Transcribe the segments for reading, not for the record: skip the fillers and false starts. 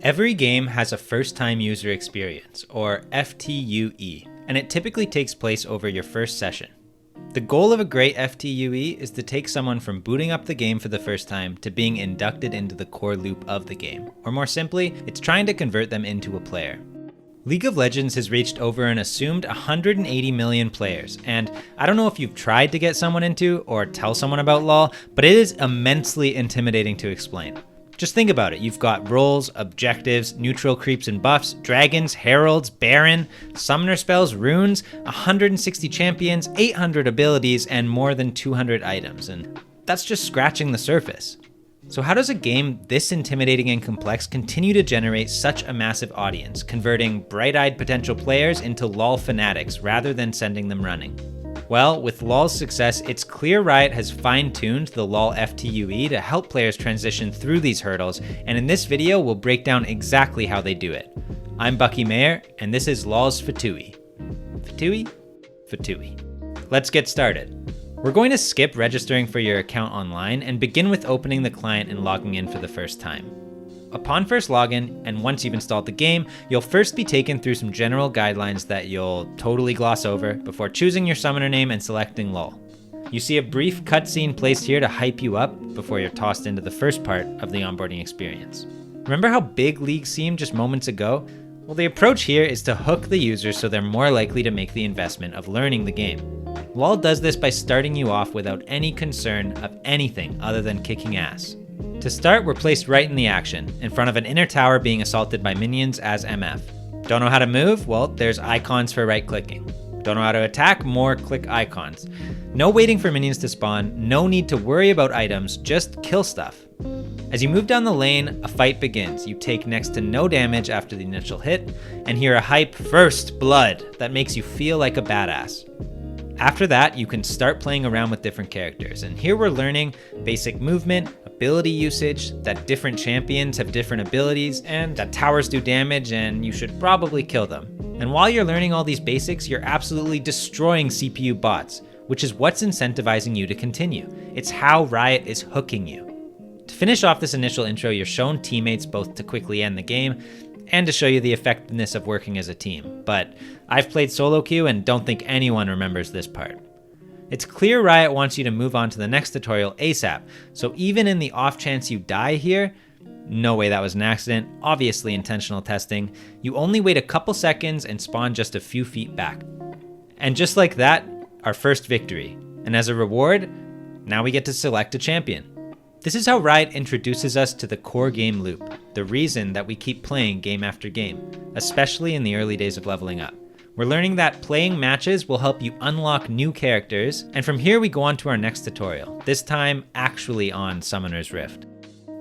Every game has a first-time user experience, or FTUE, and it typically takes place over your first session. The goal of a great FTUE is to take someone from booting up the game for the first time to being inducted into the core loop of the game, or more simply, it's trying to convert them into a player. League of Legends has reached over an assumed 180 million players, and I don't know if you've tried to get someone into or tell someone about LoL, but it is immensely intimidating to explain. Just think about it. You've got roles, objectives, neutral creeps and buffs, dragons, heralds, baron, summoner spells, runes, 160 champions, 800 abilities, and more than 200 items, and that's just scratching the surface. So how does a game this intimidating and complex continue to generate such a massive audience, converting bright-eyed potential players into LoL fanatics rather than sending them running? Well, with LoL's success, it's clear Riot has fine-tuned the LoL FTUE to help players transition through these hurdles, and in this video, we'll break down exactly how they do it. I'm Bucky Mayer, and this is LoL's FTUE. FTUE? FTUE. Let's get started. We're going to skip registering for your account online and begin with opening the client and logging in for the first time. Upon first login, and once you've installed the game, you'll first be taken through some general guidelines that you'll totally gloss over before choosing your summoner name and selecting LoL. You see a brief cutscene placed here to hype you up before you're tossed into the first part of the onboarding experience. Remember how big League seemed just moments ago? Well, the approach here is to hook the users so they're more likely to make the investment of learning the game. LoL does this by starting you off without any concern of anything other than kicking ass. To start, we're placed right in the action, in front of an inner tower being assaulted by minions as MF. Don't know how to move? Well, there's icons for right-clicking. Don't know how to attack? More click icons. No waiting for minions to spawn, no need to worry about items, just kill stuff. As you move down the lane, a fight begins. You take next to no damage after the initial hit, and hear a hype "First Blood" that makes you feel like a badass. After that, you can start playing around with different characters, and here we're learning basic movement, ability usage, that different champions have different abilities, and that towers do damage and you should probably kill them. And while you're learning all these basics, you're absolutely destroying CPU bots, which is what's incentivizing you to continue. It's how Riot is hooking you. To finish off this initial intro, you're shown teammates both to quickly end the game and to show you the effectiveness of working as a team. But I've played solo queue and don't think anyone remembers this part. It's clear Riot wants you to move on to the next tutorial ASAP, so even in the off chance you die here, no way that was an accident, obviously intentional testing, you only wait a couple seconds and spawn just a few feet back. And just like that, our first victory. And as a reward, now we get to select a champion. This is how Riot introduces us to the core game loop, the reason that we keep playing game after game, especially in the early days of leveling up. We're learning that playing matches will help you unlock new characters, and from here we go on to our next tutorial, this time actually on Summoner's Rift.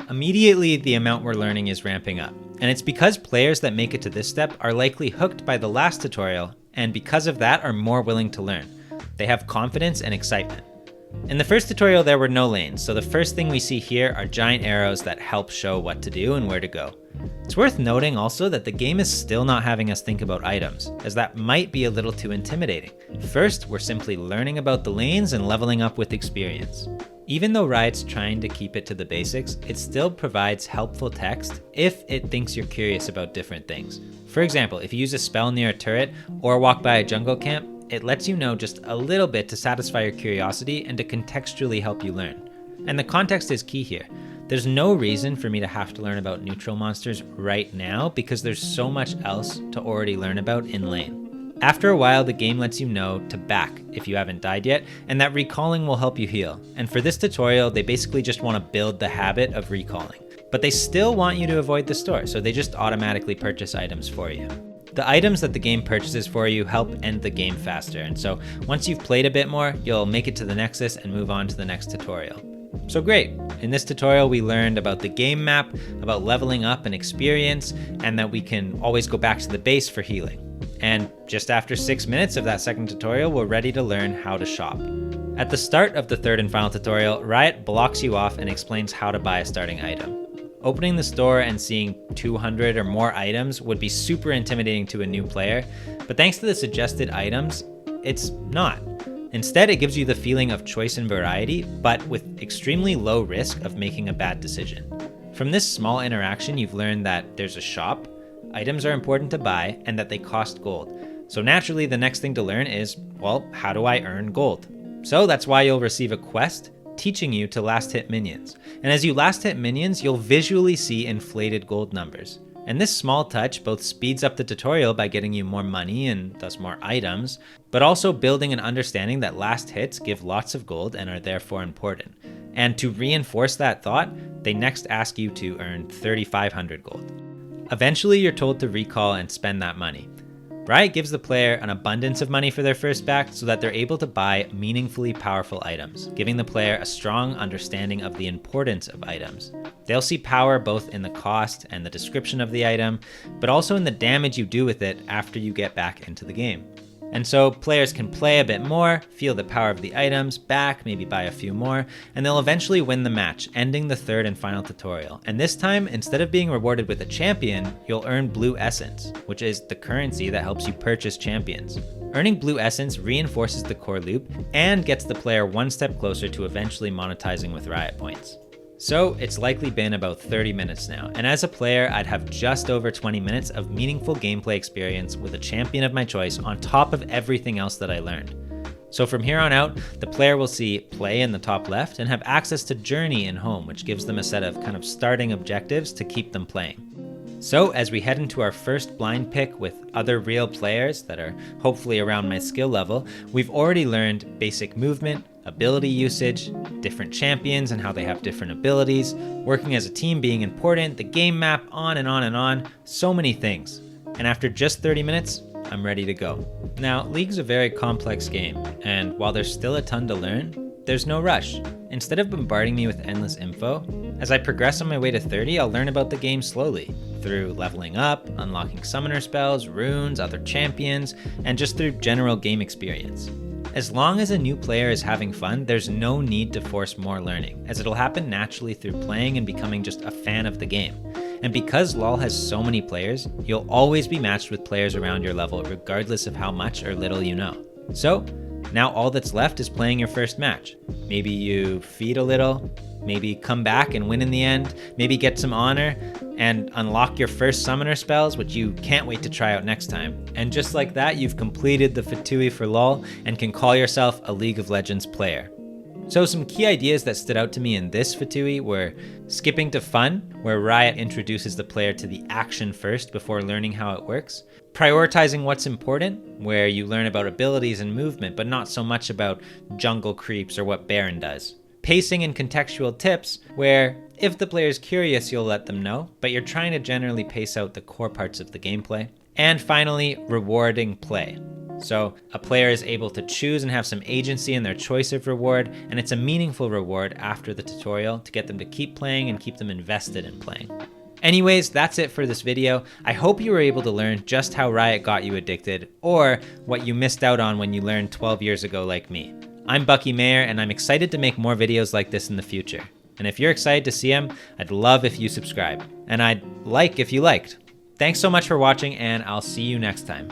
Immediately, the amount we're learning is ramping up, and it's because players that make it to this step are likely hooked by the last tutorial, and because of that are more willing to learn. They have confidence and excitement. In the first tutorial, there were no lanes, so the first thing we see here are giant arrows that help show what to do and where to go. It's worth noting also that the game is still not having us think about items, as that might be a little too intimidating. First, we're simply learning about the lanes and leveling up with experience. Even though Riot's trying to keep it to the basics, it still provides helpful text if it thinks you're curious about different things. For example, if you use a spell near a turret or walk by a jungle camp, it lets you know just a little bit to satisfy your curiosity and to contextually help you learn. And the context is key here. There's no reason for me to have to learn about neutral monsters right now because there's so much else to already learn about in lane. After a while, the game lets you know to back if you haven't died yet, and that recalling will help you heal. And for this tutorial, they basically just want to build the habit of recalling. But they still want you to avoid the store, so they just automatically purchase items for you. The items that the game purchases for you help end the game faster, and so once you've played a bit more, you'll make it to the Nexus and move on to the next tutorial. So great, in this tutorial we learned about the game map, about leveling up and experience, and that we can always go back to the base for healing. And just after 6 minutes of that second tutorial, we're ready to learn how to shop. At the start of the third and final tutorial, Riot blocks you off and explains how to buy a starting item. Opening the store and seeing 200 or more items would be super intimidating to a new player, but thanks to the suggested items, it's not. Instead, it gives you the feeling of choice and variety, but with extremely low risk of making a bad decision. From this small interaction, you've learned that there's a shop, items are important to buy, and that they cost gold. So naturally, the next thing to learn is, well, how do I earn gold? So that's why you'll receive a quest teaching you to last hit minions. And as you last hit minions, you'll visually see inflated gold numbers. And this small touch both speeds up the tutorial by getting you more money and thus more items, but also building an understanding that last hits give lots of gold and are therefore important. And to reinforce that thought, they next ask you to earn 3,500 gold. Eventually, you're told to recall and spend that money. Riot gives the player an abundance of money for their first back so that they're able to buy meaningfully powerful items, giving the player a strong understanding of the importance of items. They'll see power both in the cost and the description of the item, but also in the damage you do with it after you get back into the game. And so players can play a bit more, feel the power of the items, back, maybe buy a few more, and they'll eventually win the match, ending the third and final tutorial. And this time, instead of being rewarded with a champion, you'll earn blue essence, which is the currency that helps you purchase champions. Earning blue essence reinforces the core loop and gets the player one step closer to eventually monetizing with Riot points. So it's likely been about 30 minutes now, and as a player, I'd have just over 20 minutes of meaningful gameplay experience with a champion of my choice on top of everything else that I learned. So from here on out, the player will see play in the top left and have access to journey in home, which gives them a set of kind of starting objectives to keep them playing. So as we head into our first blind pick with other real players that are hopefully around my skill level, we've already learned basic movement, ability usage, different champions and how they have different abilities, working as a team being important, the game map, on and on and on, so many things. And after just 30 minutes, I'm ready to go. Now, League's a very complex game, and while there's still a ton to learn, there's no rush. Instead of bombarding me with endless info, as I progress on my way to 30, I'll learn about the game slowly, through leveling up, unlocking summoner spells, runes, other champions, and just through general game experience. As long as a new player is having fun, there's no need to force more learning, as it'll happen naturally through playing and becoming just a fan of the game. And because LoL has so many players, you'll always be matched with players around your level regardless of how much or little you know. So, now all that's left is playing your first match. Maybe you feed a little, maybe come back and win in the end, maybe get some honor, and unlock your first summoner spells, which you can't wait to try out next time. And just like that, you've completed the Fatui for LoL and can call yourself a League of Legends player. So some key ideas that stood out to me in this Fatui were skipping to fun, where Riot introduces the player to the action first before learning how it works. Prioritizing what's important, where you learn about abilities and movement, but not so much about jungle creeps or what Baron does. Pacing and contextual tips, where if the player is curious, you'll let them know, but you're trying to generally pace out the core parts of the gameplay. And finally, rewarding play. So a player is able to choose and have some agency in their choice of reward, and it's a meaningful reward after the tutorial to get them to keep playing and keep them invested in playing. Anyways, that's it for this video. I hope you were able to learn just how Riot got you addicted, or what you missed out on when you learned 12 years ago like me. I'm Bucky Mayer, and I'm excited to make more videos like this in the future. And if you're excited to see them, I'd love if you subscribe. And I'd like if you liked. Thanks so much for watching, and I'll see you next time.